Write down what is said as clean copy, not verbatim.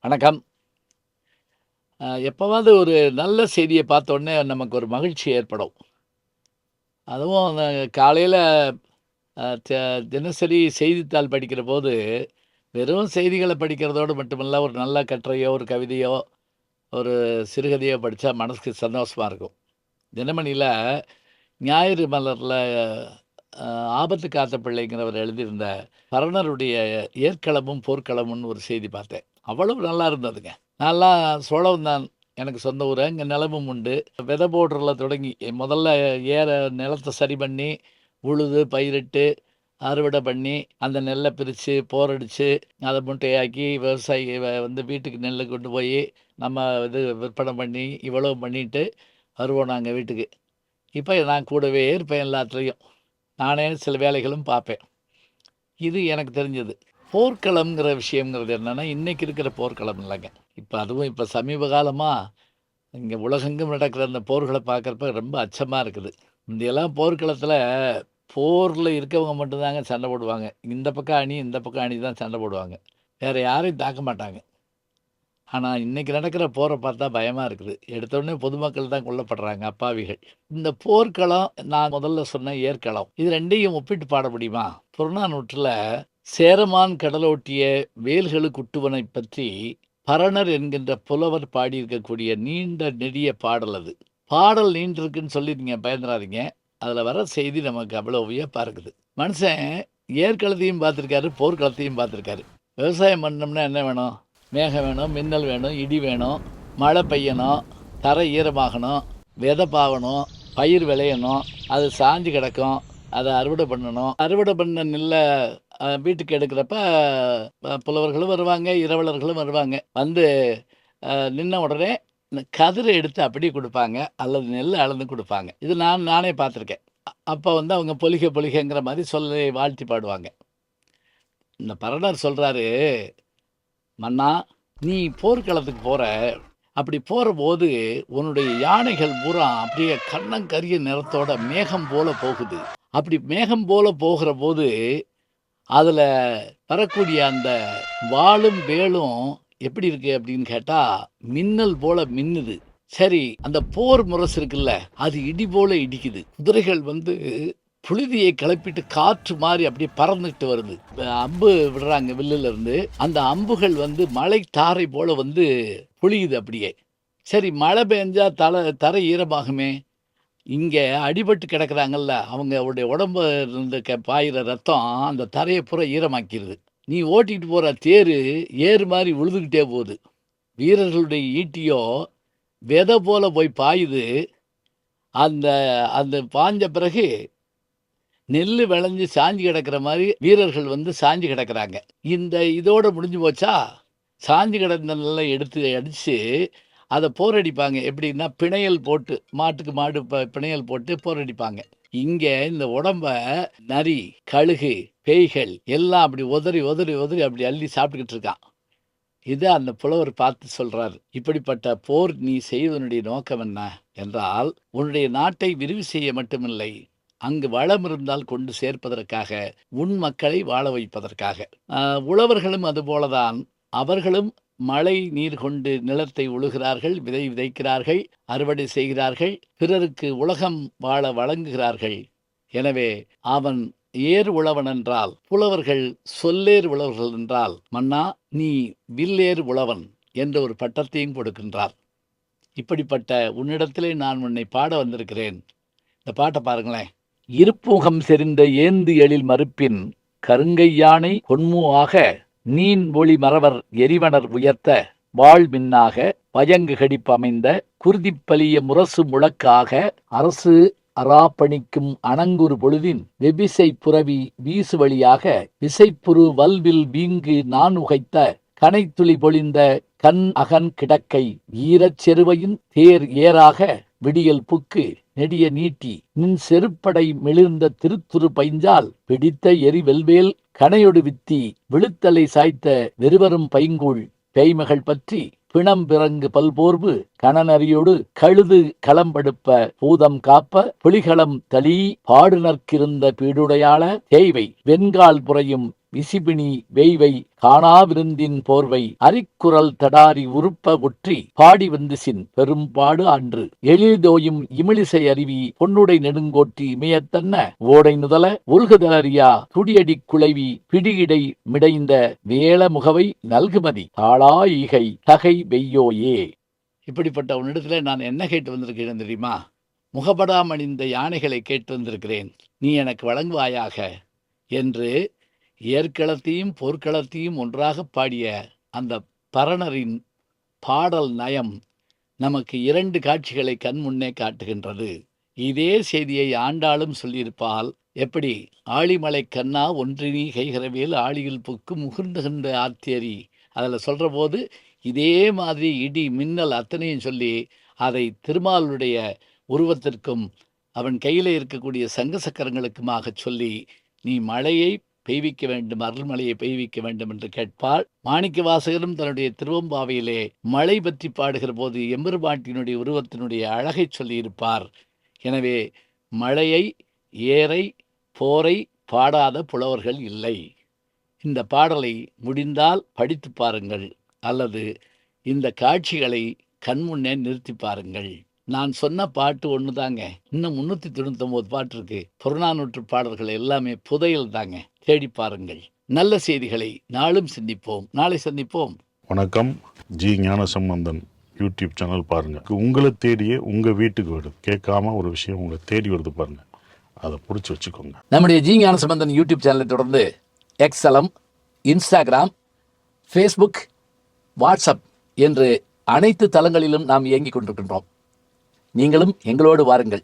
வணக்கம். எப்பவாவது ஒரு நல்ல செய்திய பார்த்தோனே நமக்கு ஒரு மகிழ்ச்சி ஏற்படும். அதுவும் காலையில அ த தினசரி செய்தித்தாள் படிக்கிறபோது, வெறும் செய்திகள படிக்கிறதோடு மட்டுமல்ல, ஒரு நல்ல கட்டுரையோ, ஒரு கவிதையோ, ஒரு சிறுகதையோ படிச்சா மனசுக்கு சந்தோஷமா இருக்கும். தினமணில ஞாயிறு மலர்ல அ ஆபத்து காத்த பிள்ளைங்கிறவர் எழுதியிருந்த பரணருடைய ஏற்களமும், போர்க்களமும்னு ஒரு செய்தி பார்த்தேன். அவ்வளவு நல்லா இருந்ததுங்க. நான்லாம் சோழவந்தான் தான். எனக்கு சொந்த ஊரு. அங்க நிலமும் உண்டு. விதை போடுறதுல தொடங்கி முதல்ல ஏற நிலத்த சரி பண்ணி, உழுது, பயிரிட்டு, அறுவடை பண்ணி, அந்த நெல்ல பிரிச்சு, போரடிச்சு, அத மூட்டையாக்கி, விவசாயி வந்து வீட்டுக்கு நெல்ல கொண்டு போயி, நம்ம இது விற்பனை பண்ணி, இவ்வளவு பண்ணிட்டு வருவோம் நாங்க வீட்டுக்கு. இப்ப நான் கூடவே இருப்பேன் எல்லாத்துலயும். நானே சில வேலைகளும் பார்ப்பேன். இது எனக்கு தெரிஞ்சது. போர்க்களம்ங்கிற விஷயம்ங்கிறது என்னன்னா, இன்னைக்கு இருக்கிற போர்க்களம் இல்லங்க. அதுவும் இப்ப சமீப காலமா, இங்க உலகெங்கும் நடக்கிற அந்த போர்கள பார்க்கறப்ப ரொம்ப அச்சமா இருக்குது. முந்தியெல்லாம் போர்க்களத்தில, போர்ல இருக்கவங்க மட்டும் தாங்க சண்டை போடுவாங்க. இந்த பக்கம் அணி, இந்த பக்கம் அணி தான் சண்டை போடுவாங்க. வேற யாரையும் தாக்க மாட்டாங்க. ஆனா, இன்னைக்கு நடக்கிற போர பார்த்தா பயமா இருக்குது. எடுத்தோனே பொதுமக்கள் தான் கொல்லப்படுறாங்க, அப்பாவிகள். இந்த போர்க்களம், நான் முதல்ல சொன்ன ஏற்களம். இது 2யும் ஒப்பிட்டு பாட முடியுமா? புறநானூற்றுல சேரமான் கடலோட்டிய வேல்களு குட்டுவனைப் பற்றி பரணர் என்கின்ற புலவர் பாடியிருக்கக்கூடிய நீண்ட நெடிய பாடல் அது. பாடல் நீண்டிருக்குன்னு சொல்லி நீங்க பயந்துறாதீங்க. அதுல வர செய்தி நமக்கு அவ்வளோ வியப்பா இருக்குது. மனுஷன் ஏற்களத்தையும் பார்த்துருக்காரு, போர்க்களத்தையும் பார்த்துருக்காரு. விவசாயம் பண்ணோம்னா என்ன வேணும்? மேகம் வேணும், மின்னல் வேணும், இடி வேணும், மழை பெய்யணும், தரை ஈரமாகணும், விதை பாவணும், பயிர் விளையணும், அது சாஞ்சு கிடக்கும். அத அறுவடை பண்ணணும். அறுவடை பண்ண நெல்ல வீட்டுக்கு எடுக்கிறப்ப புலவர்களும் வருவாங்க, இரவலர்களும் வருவாங்க. வந்து நின்ன உடனே இந்த கதிர எடுத்து அப்படியே குடுப்பாங்க. அல்லது நெல்ல அளந்து குடுப்பாங்க. இது நானே பார்த்துருக்கேன். அப்ப வந்து அவங்க பொலிக பொலிகங்கிற மாரி சொல்லி வாழ்த்தி பாடுவாங்க. இந்த பரணர் சொல்றாரு, "மன்னா, நீ போர்க்களத்துக்கு போற. அப்படி போறபோது உன்னுடைய யானைகள் பூரா அப்படியே கன்னங்கரிய நிறத்தோட மேகம் போல போகுது. அப்படி மேகம் போல போகிறபோது, அதுல வரக்கூடிய அந்த வாளும், வேலும் எப்படி இருக்கு அப்படின்னு கேட்டா, மின்னல் போல மின்னுது. சரி, அந்த போர் முரசு இருக்குல்ல, அது இடி போல இடிக்குது. குதிரைகள் வந்து புழுதியை கிளப்பிட்டு காற்று மாரி அப்படியே பறந்துட்டு வருது. அம்பு விடுறாங்க வில்லுல இருந்து. அந்த அம்புகள் வந்து மழை தாரை போல வந்து பொழியுது அப்படியே. சரி, மழை பெஞ்சா தரை ஈரமாகுமே! இங்க அடிபட்டு கிடக்குறாங்கல்ல, அவங்களுடைய உடம்புல இருந்து பாயிற ரத்தம் அந்த தரைய பூரா ஈரமாக்கிருது. நீ ஓட்டிட்டு போற தேரு ஏறு மாரி உழுதுகிட்டே போகுது. வீரர்களுடைய ஈட்டியோ விதை போல போய் பாயுது. அந்த அந்த பாய்ஞ்ச பிறகு நெல்லு விளைஞ்சு சாஞ்சு கிடக்கிற மாரி வீரர்கள் வந்து சாஞ்சு கிடக்குறாங்க. இதோட முடிஞ்சு போச்சா? சாஞ்சு கிடந்த நெல்ல எடுத்து அடிச்சு, அத போரடிப்பாங்க. எப்படின்னா, பிணையல் போட்டு, மாட்டுக்கு மாடு பிணையல் போட்டு போரடிப்பாங்க. இங்க இந்த உடம்ப நரி, கழுகு, பேய்கள் எல்லாம் அப்படி உதறி, உதறி, உதறி அப்படி அள்ளி சாப்பிட்டுக்கிட்டு இருக்கான். இத அந்த புலவர் பார்த்து சொல்றாரு. "இப்படிப்பட்ட போர் நீ செய்வதனுடைய நோக்கம் என்ன? என்றால், உன்னுடைய நாட்டை விரிவு செய்ய மட்டுமில்லை, அங்கு வளம் இருந்தால் கொண்டு சேர்ப்பதற்காக, உன் மக்களை வாழ வைப்பதற்காக." அ உழவர்களும் அதுபோலதான். அவர்களும் மழை நீர் கொண்டு நிலத்தை உழுகிறார்கள், விதை விதைக்கிறார்கள், அறுவடை செய்கிறார்கள், பிறருக்கு உலகம் வாழ வழங்குகிறார்கள். எனவே அவன் ஏர் உழவன் என்றால், புலவர்கள் சொல்லேர் உழவர்கள் என்றால், "மன்னா, நீ வில்லேர் உழவன்" என்ற ஒரு பட்டத்தையும் கொடுக்கின்றார். இப்படிப்பட்ட உன்னிடத்திலே நான் உன்னை பாட வந்திருக்கிறேன். இந்த பாட்ட பாருங்களேன். "இருப்புகம் செறிந்த ஏந்து எழில் மருப்பின் கருங்கை யானை கொண்மூ ஆக நீன் ஒளி மறவர் எரிவனர் உயர்த்த வாழ் மின்னாக வயங்கு கடிப்பு அமைந்த குருதிப்பலிய முரசு முழக்காக அரசு அராப்பணிக்கும் அணங்குறு பொழுதின் வெபிசை புரவி வீசு வழியாக விசைப்புறு வல்வில் வீங்கு நான் உகைத்த கனைத்துளி பொழிந்த கண் அகன் கிடக்கை ஈரச் செருவையின் தேர் ஏறாக விடியல் புக்கு நெடிய நீட்டி நின் செருப்படை மிளிர்ந்த திருத்துரு பைஞ்சால் பிடித்த எரி வெல்வேல் கனையொடு வித்தி விழுத்தலை சாய்த்த வெறுவரும் பைங்கூழ் பேய்மகள் பற்றி பிணம் பிறங்கு பல்போர்வு கணநரியோடு கழுது களம்படுப்ப பூதம் காப்ப புலிகளம் தளி பாடுநர்க்கிருந்த பீடுடையாள தேய்வை வெண்கால் புறையும் விசிபிணி வெய்வை காணா விருந்தின் போர்வை அரிக்குரல் தடாரி உருப்ப ஒற்றி பாடி வந்து சின் பெரும்பாடு அன்று எழில்தோயும் இமிழிசை அருவி பொன்னுடை நெடுங்கோட்டி இமயத்தன்ன ஓடை நுதல ஒல்குதலறியா துடியடி குளைவி பிடியிடை மிடைந்த வேள முகவை நல்குமதி தாளா ஈகை தகை வெய்யோயே. இப்படிப்பட்ட உன்னிடத்துல நான் என்ன கேட்டு வந்திருக்கிறேன் தெரியுமா? முகபடாம் அணிந்த யானைகளை கேட்டு வந்திருக்கிறேன், நீ எனக்கு வழங்குவாயாக என்று ஏற்களத்தையும் போர்க்களத்தையும் ஒன்றாக பாடிய அந்த பரணரின் பாடல் நயம் நமக்கு 2 காட்சிகளை கண் முன்னே காட்டுகின்றது. இதே செய்தியை ஆண்டாளும் சொல்லியிருப்பால், எப்படி ஆழிமலை கண்ணா ஒன்றினி கைகரவேல் ஆழியில் புக்கு முகிர்ந்துகின்ற ஆத்தியரி, அதில் சொல்கிற போது இதே மாதிரி இடி மின்னல் அத்தனையும் சொல்லி அதை திருமாலுடைய உருவத்திற்கும் அவன் கையில் இருக்கக்கூடிய சங்க சக்கரங்களுக்குமாக சொல்லி நீ மழையை பெய்விக்க வேண்டும், அருள்மலையை பெய்விக்க வேண்டும் என்று கேட்பாள். மாணிக்க வாசகரும் தன்னுடைய திருவம்பாவையிலே மழை பற்றி பாடுகிற போது எம்பெருமாட்டினுடைய உருவத்தினுடைய அழகை சொல்லியிருப்பார். எனவே மழையை, ஏரை, போரை பாடாத புலவர்கள் இல்லை. இந்த பாடலை முடிந்தால் படித்து பாருங்கள், அல்லது இந்த காட்சிகளை கண்முன்னே நிறுத்தி பாருங்கள். நான் சொன்ன பாட்டு ஒன்று தாங்க, இன்னும் 399 பாட்டு இருக்கு. புறநானூற்று பாடல்கள் எல்லாமே புதையல் தாங்க, தேடி பாருங்கள். நல்ல செய்திகளை நாளும் சிந்திப்போம், நாளை சந்திப்போம். வணக்கம். ஜி ஞானசம்பந்தன் யூடியூப் சேனல் பாருங்க. உங்களை தேடியே உங்க வீட்டுக்கு வருது. கேட்காம ஒரு விஷயம் உங்களை தேடி வருது பாருங்க, அதை பிடிச்சி வச்சுக்கோங்க. நம்முடைய ஜி ஞானசம்பந்தன் யூடியூப் சேனலை தொடர்ந்து எக்ஸலம், இன்ஸ்டாகிராம், ஃபேஸ்புக், வாட்ஸ்அப் என்று அனைத்து தளங்களிலும் நாம் இயங்கிக் கொண்டிருக்கின்றோம். நீங்களும் எங்களோடு வாருங்கள்.